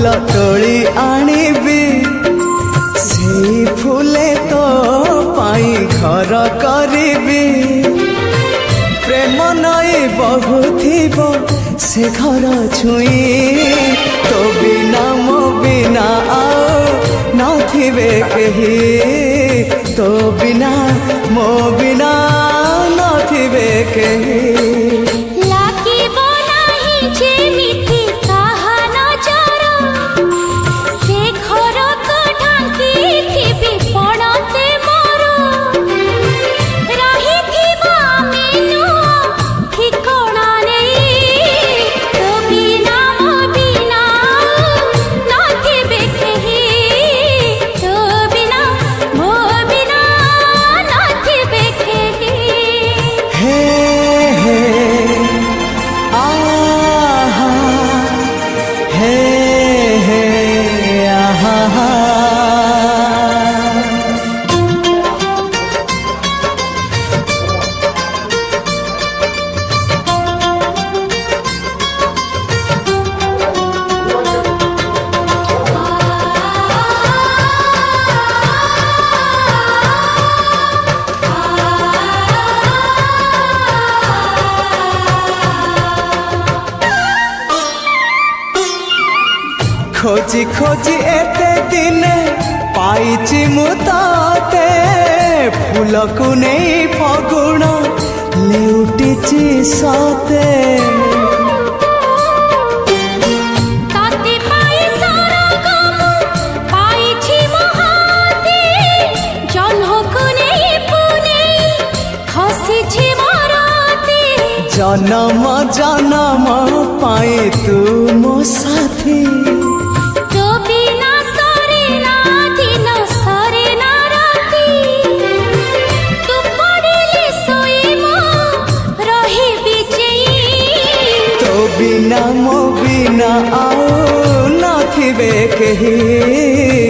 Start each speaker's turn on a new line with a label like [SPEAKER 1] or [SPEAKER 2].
[SPEAKER 1] फूल तोली आनिबी सेई फूले तो पाई घर करिबी प्रेम नई बहुथिब से घर छुई तो बिना मो बिना आओ नथिबे केही तो बिना मो बिना नथिबे केही खोजी खोजी एते दिने पाइची मु ताते फूल को नहीं फगुण लेउटिची सते जन्म जन्म पाई तू मो साथी बिना मो बिना आओ नथिबे केही